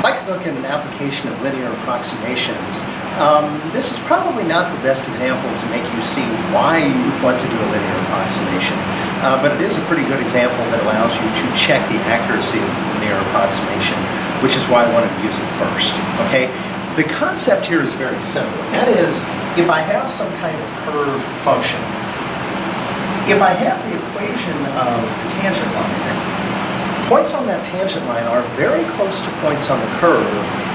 like to look at an application of linear approximations. This is probably not the best example to make you see why you would want to do a linear approximation, but it is a pretty good example that allows you to check the accuracy of the linear approximation, which is why I wanted to use it first. Okay? The concept here is very simple. That is, if I have some kind of curve function, if I have the equation of the tangent line, points on that tangent line are very close to points on the curve,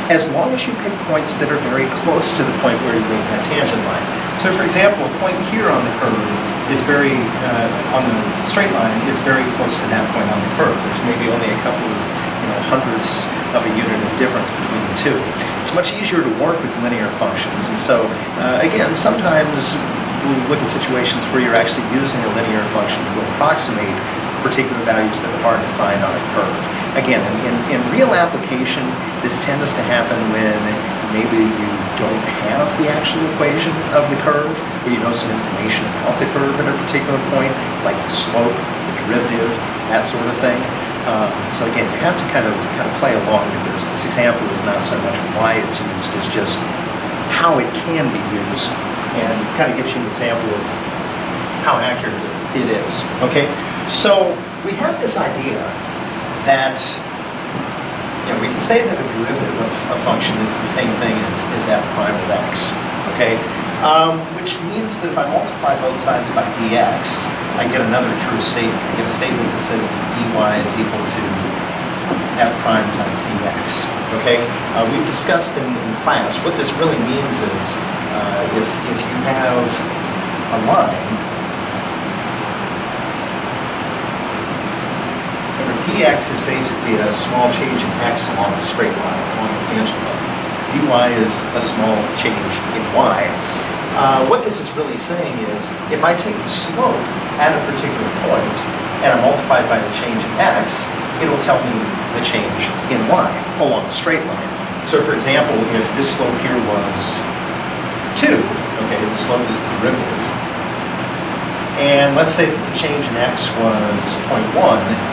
as long as you pick points that are very close to the point where you make that tangent line. So for example, a point here on the curve is on the straight line is very close to that point on the curve. There's maybe only a couple of hundredths of a unit of difference between the two. It's much easier to work with linear functions, and so again, sometimes we'll look at situations where you're actually using a linear function to approximate particular values that are hard to find on a curve. Again, in real application, this tends to happen when maybe you don't have the actual equation of the curve, but you know some information about the curve at a particular point, like the slope, the derivative, that sort of thing. So again, you have to kind of play along with this. This example is not so much why it's used as just how it can be used, and kind of gives you an example of how accurate it is. Okay, so we have this idea that we can say that a derivative of a function is the same thing as f prime of x. Okay, which means that if I multiply both sides by dx, I get another true statement. I get a statement that says that dy is equal to f prime times dx. Okay, we've discussed in class what this really means is if you have a line, dx is basically a small change in x along a straight line, along a tangent line. dy is a small change in y. What this is really saying is, if I take the slope at a particular point and I multiply it by the change in x, it will tell me the change in y along a straight line. So for example, if this slope here was 2, okay, the slope is the derivative, and let's say that the change in x was 0.1,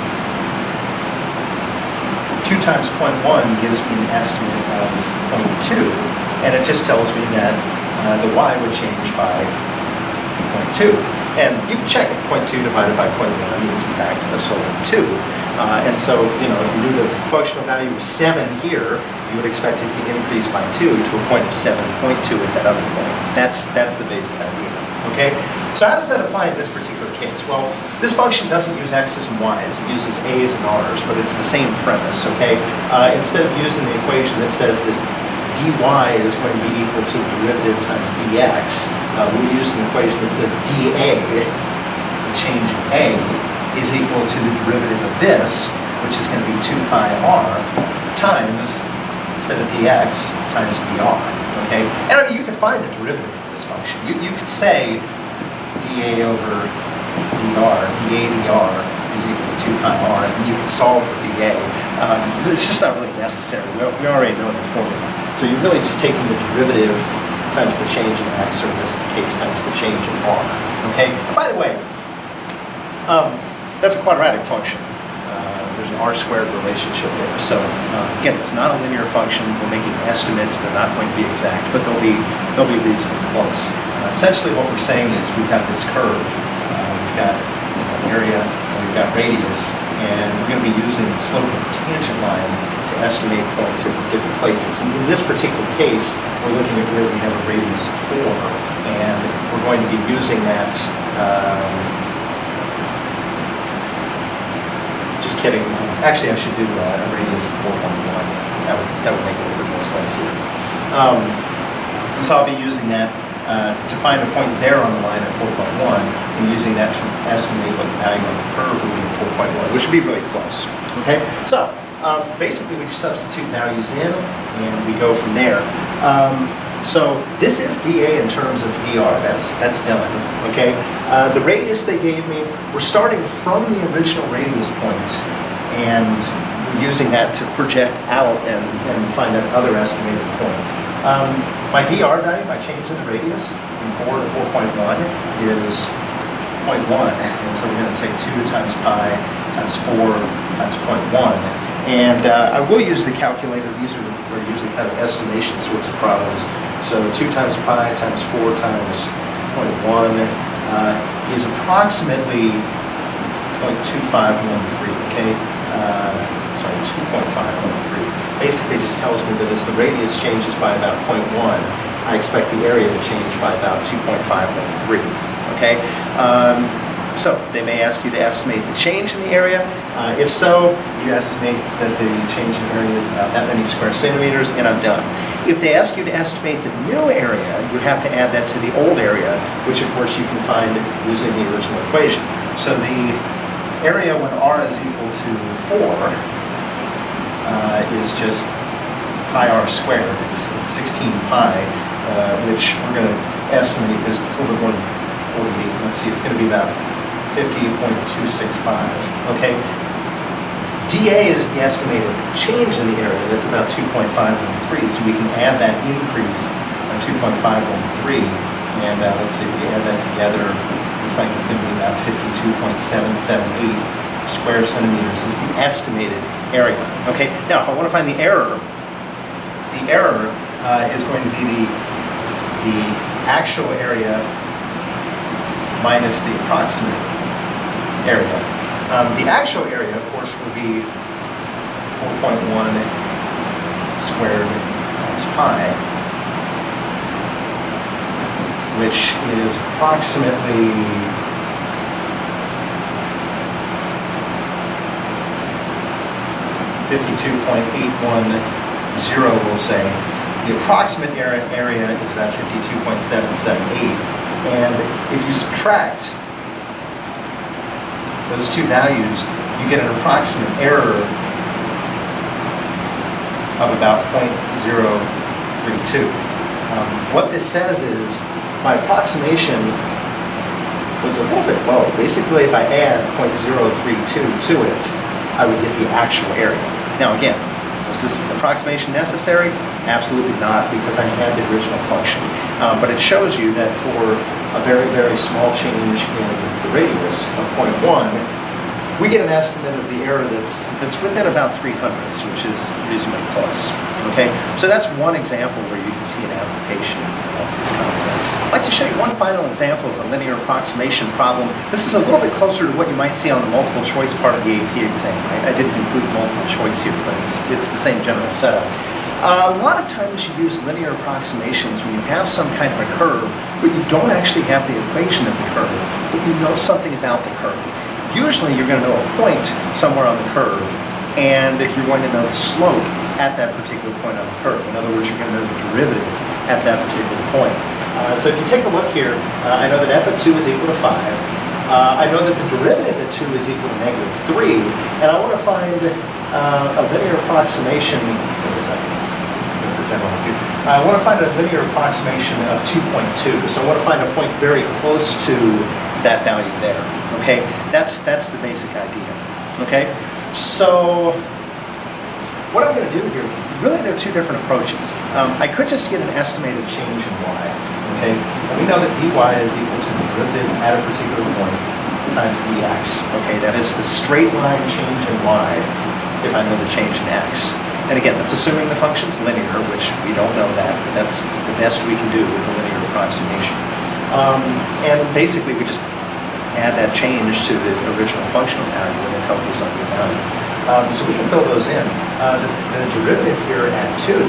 2 times 0.1 gives me an estimate of 0.2, and it just tells me that the y would change by 0.2. And you can check it, 0.2 divided by 0.1 is in fact a slope of 2. And so, if you knew the functional value was 7 here, you would expect it to increase by 2 to a point of 7.2 at that other point. That's the basic idea. Okay? So how does that apply in this particular case? Well, this function doesn't use x's and y's, it uses a's and r's, but it's the same premise, okay? Instead of using the equation that says that dy is going to be equal to the derivative times dx, we use an equation that says dA, the change in a, is equal to the derivative of this, which is going to be 2 pi r, times, instead of dx, times dr, okay? And I mean, you can find the derivative of this function. You could say dA over dr, dA dr is equal to 2 pi r, and you can solve for dA. It's just not really necessary. We already know the formula. So you're really just taking the derivative times the change in x, or in this case times the change in r. Okay? By the way, that's a quadratic function. There's an r-squared relationship there. So again, it's not a linear function. We're making estimates. They're not going to be exact, but they'll be reasonably close. Essentially what we're saying is we've got this curve. We've got area, and we've got radius, and we're going to be using the slope of the tangent line to estimate points at different places. And in this particular case, we're looking at where we have a radius of 4, and we're going to be using that. Just kidding. Actually, I should do a radius of 4.1. That would make a little bit more sense here. And so I'll be using that to find a point there on the line at 4.1, and using that to estimate what the value on the curve would be at 4.1, which would be really close. Okay, so basically we substitute values in, and we go from there. So this is dA in terms of dr. That's done. Okay, the radius they gave me, we're starting from the original radius point, and we're using that to project out and find that other estimated point. My dr value, by changing the radius from 4 to 4.1, is 0.1, and so we're going to take 2 times pi times 4 times 0.1, And I will use the calculator. These are usually kind of estimation sorts of problems. So 2 times pi times 4 times 0.1 is approximately 0.2513, okay? Sorry, 2.513. Basically just tells me that as the radius changes by about 0.1, I expect the area to change by about 2.513, okay? So they may ask you to estimate the change in the area. If so, you estimate that the change in area is about that many square centimeters, and I'm done. If they ask you to estimate the new area, you have to add that to the old area, which of course you can find using the original equation. So the area when r is equal to 4 is just pi r squared. It's 16 pi, which we're going to estimate this. It's a little bit more than 48. Let's see, it's going to be about 50.265, okay? dA is the estimated change in the area. That's about 2.513, so we can add that increase of 2.513, and let's see, if we add that together, looks like it's going to be about 52.778 square centimeters is the estimated area, okay? Now, if I want to find the error is going to be the actual area minus the approximate area. The actual area, of course, will be 4.1 squared times pi, which is approximately 52.810, we'll say. The approximate area is about 52.778, and if you subtract those two values, you get an approximate error of about 0.032. What this says is my approximation was a little bit low. Basically, if I add 0.032 to it, I would get the actual area. Now again, was this approximation necessary? Absolutely not, because I had the original function. But it shows you that for a very, very small change in the radius of 0.1, we get an estimate of the error that's within about 300ths, which is reasonably close. Okay, so that's one example where you can see an application of this concept. I'd like to show you one final example of a linear approximation problem. This is a little bit closer to what you might see on the multiple choice part of the AP exam. I didn't include multiple choice here, but it's the same general setup. A lot of times you use linear approximations when you have some kind of a curve, but you don't actually have the equation of the curve, but you know something about the curve. Usually you're going to know a point somewhere on the curve, and you're going to know the slope at that particular point on the curve. In other words, you're going to know the derivative at that particular point. So if you take a look here, I know that f of 2 is equal to 5. I know that the derivative of 2 is equal to -3, and I want to find a linear approximation. Wait a second. I want to find a linear approximation of 2.2. So I want to find a point very close to that value there. Okay, that's the basic idea. Okay, so what I'm going to do here, really there are two different approaches. I could just get an estimated change in y. Okay, and we know that dy is equal to the derivative at a particular point times dx. Okay, that is the straight line change in y if I know the change in x. And again, that's assuming the function's linear, which we don't know that, but that's the best we can do with a linear approximation. And basically, we just add that change to the original functional value, and it tells us on the value. So we can fill those in. The derivative here at 2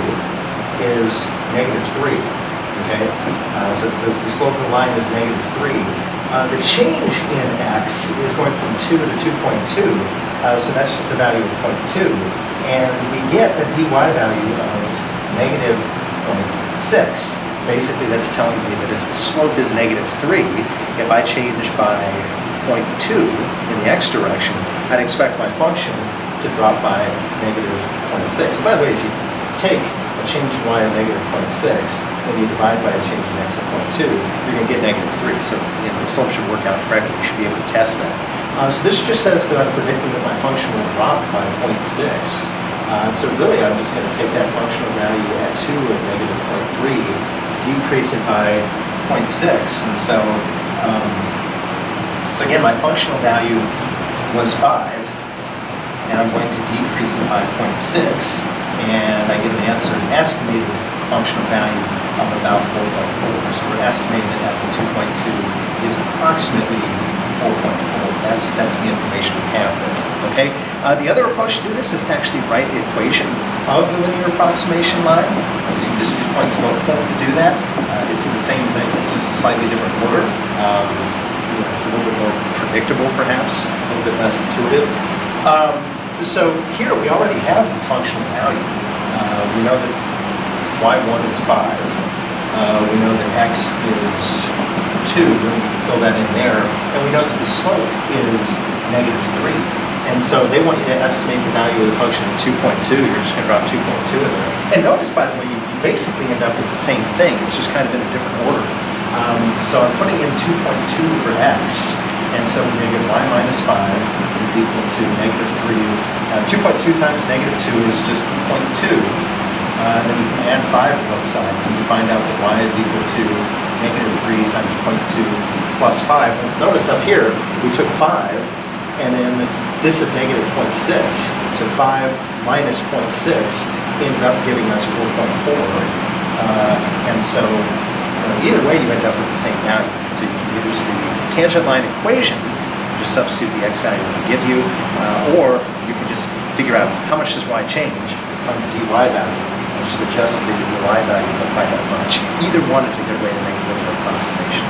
is -3. Okay, so it says the slope of the line is -3. The change in x is going from 2 to 2.2, so that's just a value of 0.2. And we get a dy value of -0.6. Basically, that's telling me that if the slope is -3, if I change by 0.2 in the x direction, I'd expect my function to drop by -0.6. And by the way, if you take a change in y of -0.6 and you divide by a change in x of 0.2, you're going to get -3. So the slope should work out correctly. You should be able to test that. So this just says that I'm predicting that my function will drop by 0.6. So really, I'm just going to take that functional value at 2 of -0.3, decrease it by 0.6, and so again, my functional value was 5. and I'm going to decrease it by 0.6, and I get an answer, an estimated functional value of about 4.4. So we're estimating that f of 2.2 is approximately 4.4. That's the information we have there. Okay. The other approach to do this is to actually write the equation of the linear approximation line. You can just use point slope form to do that. It's the same thing. It's just a slightly different order. It's a little bit more predictable, perhaps, a little bit less intuitive. So here we already have the functional value. We know that y1 is 5. We know that x is 2, and we can fill that in there. And we know that the slope is -3. And so they want you to estimate the value of the function at 2.2. You're just going to drop 2.2 in there. And notice, by the way, you basically end up with the same thing. It's just kind of in a different order. So I'm putting in 2.2 for x. And so we're going to get y minus 5 is equal to -3. 2.2 times -2 is just 0.2. And then you can add 5 to both sides, and you find out that y is equal to -3 times 0.2 plus 5. And notice up here, we took 5, and then this is -0.6. So 5 minus 0.6 ended up giving us 4.4. And so either way, you end up with the same value. So you can use the tangent line equation, just substitute the x value that they give you, or you can just figure out how much does y change from the dy value, and just adjust the y value by that much. Either one is a good way to make a linear approximation.